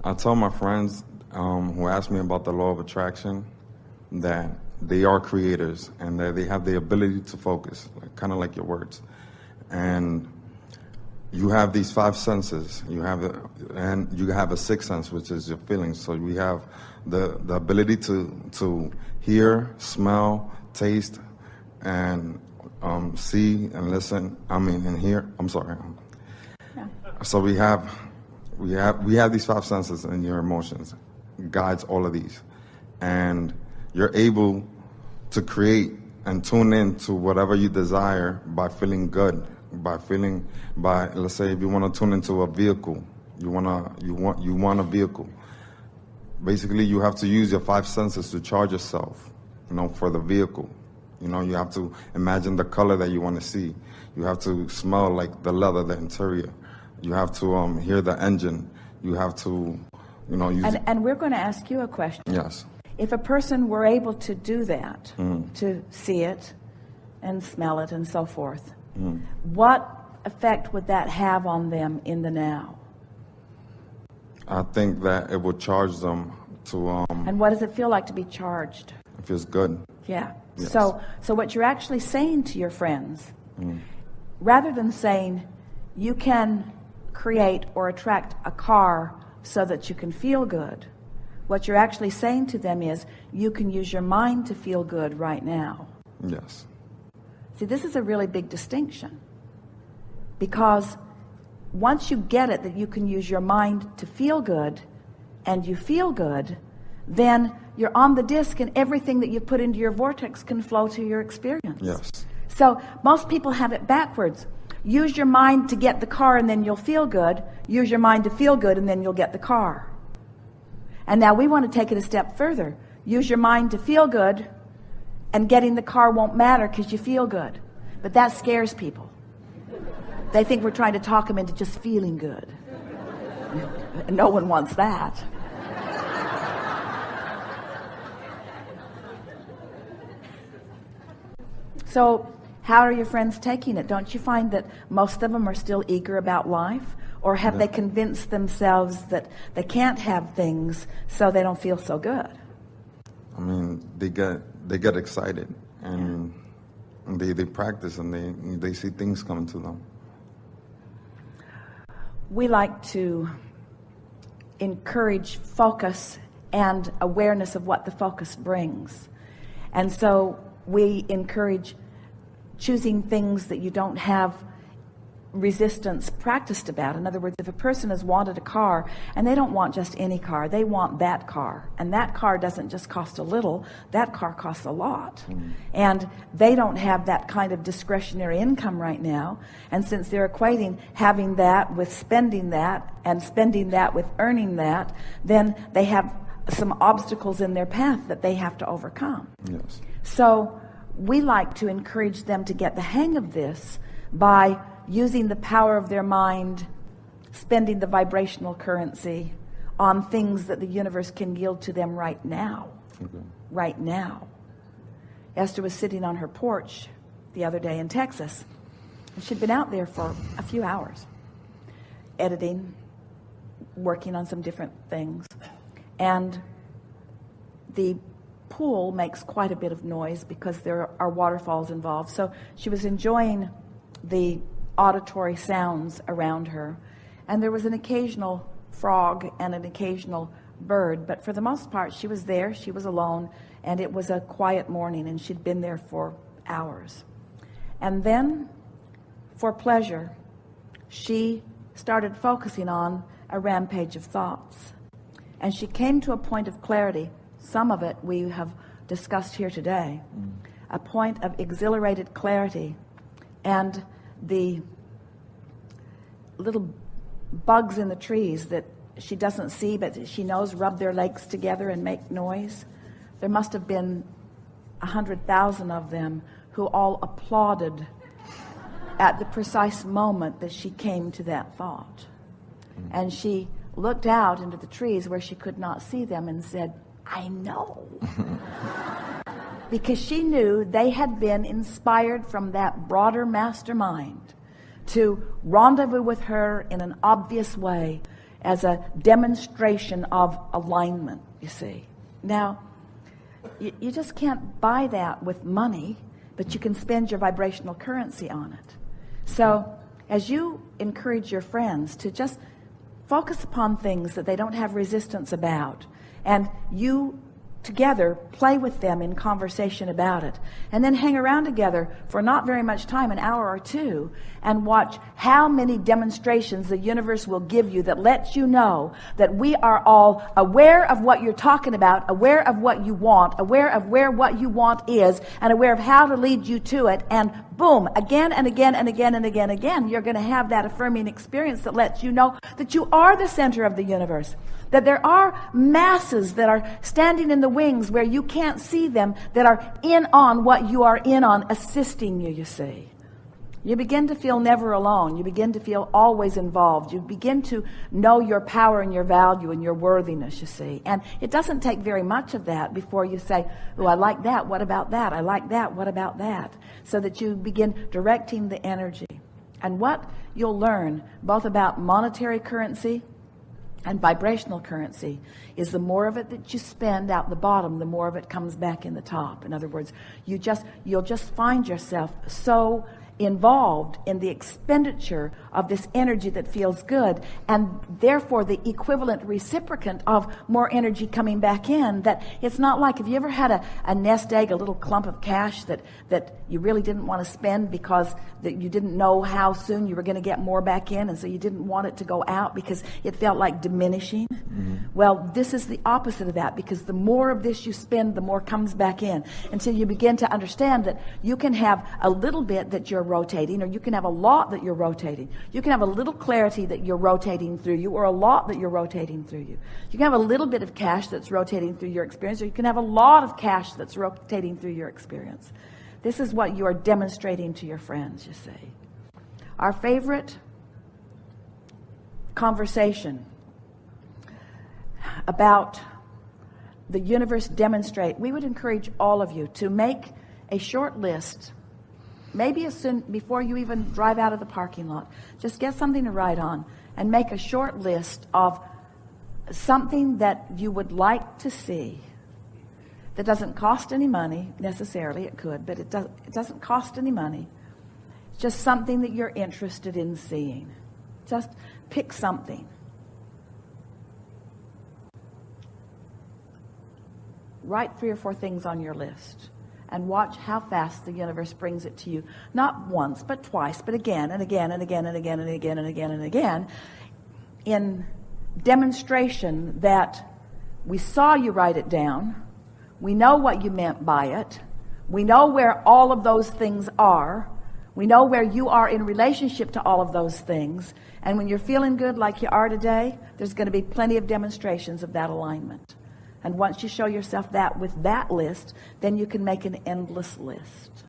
I tell my friends who ask me about the law of attraction that they are creators and that they have the ability to focus, kind of like your words. And you have these five senses. And you have a sixth sense, which is your feelings. So we have the ability to hear, smell, taste, and see and listen. And hear. I'm sorry. Yeah. So we have these five senses, and your emotions guides all of these, and you're able to create and tune in to whatever you desire by feeling good, by let's say if you want to tune into a vehicle, you want a vehicle. Basically, you have to use your five senses to charge yourself, for the vehicle. You have to imagine the color that you want to see. You have to smell like the leather, the interior. You have to hear the engine. You have to, use. And we're going to ask you a question. Yes. If a person were able to do that, to see it and smell it and so forth, what effect would that have on them in the now? I think that it would charge them to. And what does it feel like to be charged? It feels good. Yeah. Yes. So what you're actually saying to your friends, rather than saying you can create or attract a car so that you can feel good, what you're actually saying to them is you can use your mind to feel good right now. Yes. See, this is a really big distinction, because once you get it that you can use your mind to feel good, and you feel good, then you're on the disc, and everything that you put into your vortex can flow to your experience. Yes. So most people have it backwards. Use your mind to get the car and then you'll feel good. Use your mind to feel good and then you'll get the car. And now we want to take it a step further. Use your mind to feel good, and getting the car won't matter because you feel good. But that scares people. They think we're trying to talk them into just feeling good. And no one wants that. So how are your friends taking it? Don't you find that most of them are still eager about life? Or have they convinced themselves that they can't have things so they don't feel so good? I mean, they get excited, and they practice, and they see things coming to them. We like to encourage focus and awareness of what the focus brings. And so we encourage choosing things that you don't have resistance practiced about. In other words, if a person has wanted a car, and they don't want just any car, they want that car, and that car doesn't just cost a little, that car costs a lot. And they don't have that kind of discretionary income right now, and since they're equating having that with spending that, and spending that with earning that, then they have some obstacles in their path that they have to overcome. Yes. So we like to encourage them to get the hang of this by using the power of their mind, spending the vibrational currency on things that the universe can yield to them right now. Okay. Right now. Esther was sitting on her porch the other day in Texas, and she'd been out there for a few hours, editing, working on some different things. And the pool makes quite a bit of noise because there are waterfalls involved. So she was enjoying the auditory sounds around her, and there was an occasional frog and an occasional bird, but for the most part she was there, she was alone, and it was a quiet morning, and she'd been there for hours. And then, for pleasure, she started focusing on a rampage of thoughts, and she came to a point of clarity. Some of it we have discussed here today, a point of exhilarated clarity, and the little bugs in the trees that she doesn't see but she knows rub their legs together and make noise. There must have been 100,000 of them who all applauded at the precise moment that she came to that thought. And she looked out into the trees where she could not see them and said, I know. Because she knew they had been inspired from that broader mastermind to rendezvous with her in an obvious way as a demonstration of alignment, you see. Now, you just can't buy that with money, but you can spend your vibrational currency on it. So as you encourage your friends to just focus upon things that they don't have resistance about, and you together play with them in conversation about it, and then hang around together for not very much time, an hour or two, and watch how many demonstrations the universe will give you that lets you know that we are all aware of what you're talking about, aware of what you want, aware of where what you want is, and aware of how to lead you to it. And boom, again and again and again and again and again, you're going to have that affirming experience that lets you know that you are the center of the universe, that there are masses that are standing in the wings where you can't see them, that are in on what you are in on, assisting you, you see. You begin to feel never alone. You begin to feel always involved. You begin to know your power and your value and your worthiness, you see. And it doesn't take very much of that before you say, oh, I like that. What about that? I like that. What about that? So that you begin directing the energy. And what you'll learn both about monetary currency and vibrational currency is the more of it that you spend out the bottom, the more of it comes back in the top. In other words, you'll just find yourself so involved in the expenditure of this energy that feels good, and therefore the equivalent reciprocant of more energy coming back in, that it's not like, have you ever had a nest egg, a little clump of cash that you really didn't want to spend because that you didn't know how soon you were going to get more back in, and so you didn't want it to go out because it felt like diminishing? Well, this is the opposite of that, because the more of this you spend, the more comes back in, until you begin to understand that you can have a little bit that you're rotating, or you can have a lot that you're rotating. You can have a little clarity that you're rotating through you, or a lot that you're rotating through you. You can have a little bit of cash that's rotating through your experience, or you can have a lot of cash that's rotating through your experience. This is what you are demonstrating to your friends, you see. Our favorite conversation about the universe demonstrate, we would encourage all of you to make a short list, maybe as soon before you even drive out of the parking lot. Just get something to write on and make a short list of something that you would like to see that doesn't cost any money necessarily. It could, but it doesn't cost any money. It's just something that you're interested in seeing. Just pick something. Write 3 or 4 things on your list and watch how fast the universe brings it to you. Not once, but twice, but again and again and again and again and again and again and again, in demonstration that we saw you write it down. We know what you meant by it. We know where all of those things are. We know where you are in relationship to all of those things. And when you're feeling good like you are today, there's going to be plenty of demonstrations of that alignment. And once you show yourself that with that list, then you can make an endless list.